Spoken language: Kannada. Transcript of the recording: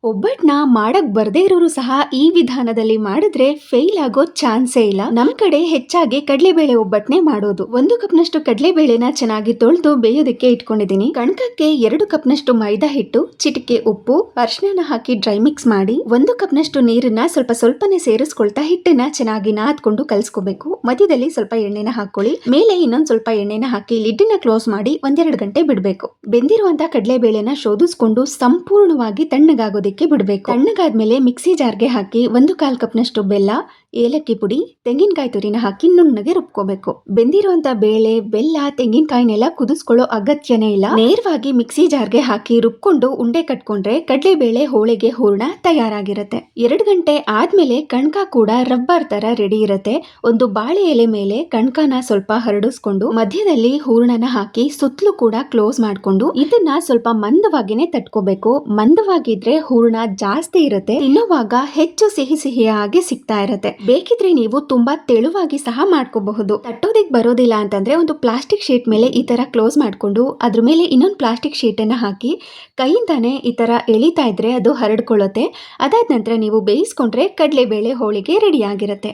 ಒಬ್ಬಟ್ನ ಮಾಡಕ್ ಬರ್ದೇ ಇರೋರು ಸಹ ಈ ವಿಧಾನದಲ್ಲಿ ಮಾಡಿದ್ರೆ ಫೇಲ್ ಆಗೋ ಚಾನ್ಸೇ ಇಲ್ಲ. ನಮ್ ಕಡೆ ಹೆಚ್ಚಾಗಿ ಕಡಲೆಬೇಳೆ ಒಬ್ಬಟ್ನೆ ಮಾಡೋದು. 1 ಕಪ್ನಷ್ಟು ಕಡಲೆಬೇಳೆನ ಚೆನ್ನಾಗಿ ತೊಳೆದು ಬೇಯೋದಕ್ಕೆ ಇಟ್ಕೊಂಡಿದೀನಿ. ಕಣಕಕ್ಕೆ 2 ಕಪ್ನಷ್ಟು ಮೈದಾ ಹಿಟ್ಟು, ಚಿಟಿಕೆ ಉಪ್ಪು, ಅರಿಶಿನ ಹಾಕಿ ಡ್ರೈ ಮಿಕ್ಸ್ ಮಾಡಿ 1 ಕಪ್ನಷ್ಟು ನೀರನ್ನ ಸ್ವಲ್ಪನೇ ಸೇರಿಸ್ಕೊಳ್ತಾ ಹಿಟ್ಟನ್ನ ಚೆನ್ನಾಗಿ ನಾದ್ಕೊಂಡು ಕಲ್ಸ್ಕೋಬೇಕು. ಮಧ್ಯದಲ್ಲಿ ಸ್ವಲ್ಪ ಎಣ್ಣೆನ ಹಾಕೊಳ್ಳಿ. ಮೇಲೆ ಇನ್ನೊಂದ್ ಸ್ವಲ್ಪ ಎಣ್ಣೆನ ಹಾಕಿ ಲಿಡ್ನ ಕ್ಲೋಸ್ ಮಾಡಿ 1-2 ಗಂಟೆ ಬಿಡ್ಬೇಕು. ಬೆಂದಿರುವಂತ ಕಡಲೆಬೇಳೆನ ಶೋಧಿಸ್ಕೊಂಡು ಸಂಪೂರ್ಣವಾಗಿ ತಣ್ಣಗಾಗೋದಕ್ಕೆ ಬಿಡಬೇಕು. ತಣ್ಣಗಾದ್ಮೇಲೆ ಮಿಕ್ಸಿ ಜಾರ್ಗೆ ಹಾಕಿ 1/4 ಕಪ್ನಷ್ಟು ಬೆಲ್ಲ, ಏಲಕ್ಕಿ ಪುಡಿ, ತೆಂಗಿನಕಾಯಿ ತುರಿನ ಹಾಕಿ ನುಣ್ಣಗೆ ರುಬ್ಕೋಬೇಕು. ಬೆಂದಿರುವಂತ ಬೇಳೆ, ಬೆಲ್ಲ, ತೆಂಗಿನಕಾಯಿನೆಲ್ಲ ಕುದಿಸ್ಕೊಳ್ಳೋ ಅಗತ್ಯನೇ ಇಲ್ಲ. ನೇರವಾಗಿ ಮಿಕ್ಸಿ ಜಾರ್ಗೆ ಹಾಕಿ ರುಬ್ಕೊಂಡು ಉಂಡೆ ಕಟ್ಕೊಂಡ್ರೆ ಕಡಲೆಬೇಳೆ ಹೋಳಿಗೆ ಹೂರ್ಣ ತಯಾರಾಗಿರುತ್ತೆ. 2 ಗಂಟೆ ಆದ್ಮೇಲೆ ಕಣ್ಕ ಕೂಡ ರಬ್ಬರ್ ತರ ರೆಡಿ ಇರುತ್ತೆ. ಒಂದು ಬಾಳೆ ಎಲೆ ಮೇಲೆ ಕಣ್ಕನ ಸ್ವಲ್ಪ ಹರಡಿಸ್ಕೊಂಡು ಮಧ್ಯದಲ್ಲಿ ಹೂರ್ಣನ ಹಾಕಿ ಸುತ್ತಲೂ ಕೂಡ ಕ್ಲೋಸ್ ಮಾಡ್ಕೊಂಡು ಇದನ್ನ ಸ್ವಲ್ಪ ಮಂದವಾಗಿನೇ ತಟ್ಕೋಬೇಕು. ಮಂದವಾಗಿದ್ರೆ ಹೂರ್ಣ ಜಾಸ್ತಿ ಇರುತ್ತೆ, ತಿನ್ನುವಾಗ ಹೆಚ್ಚು ಸಿಹಿಯಾಗಿ ಸಿಗ್ತಾ ಇರುತ್ತೆ. ಬೇಕಿದ್ರೆ ನೀವು ತುಂಬಾ ತೆಳುವಾಗಿ ಸಹ ಮಾಡ್ಕೋಬಹುದು. ತಟ್ಟೋದಿಕ್ ಬರೋದಿಲ್ಲ ಅಂತಂದ್ರೆ ಒಂದು ಪ್ಲಾಸ್ಟಿಕ್ ಶೀಟ್ ಮೇಲೆ ಈ ತರ ಕ್ಲೋಸ್ ಮಾಡ್ಕೊಂಡು ಅದ್ರ ಮೇಲೆ ಇನ್ನೊಂದು ಪ್ಲಾಸ್ಟಿಕ್ ಶೀಟ್ ಅನ್ನ ಹಾಕಿ ಕೈಯಿಂದಾನೆ ಈ ತರ ಎಳಿತಾ ಇದ್ರೆ ಅದು ಹರಡ್ಕೊಳ್ಳುತ್ತೆ. ಅದಾದ ನಂತರ ನೀವು ಬೇಯಿಸ್ಕೊಂಡ್ರೆ ಕಡಲೆಬೇಳೆ ಹೋಳಿಗೆ ರೆಡಿ ಆಗಿರುತ್ತೆ.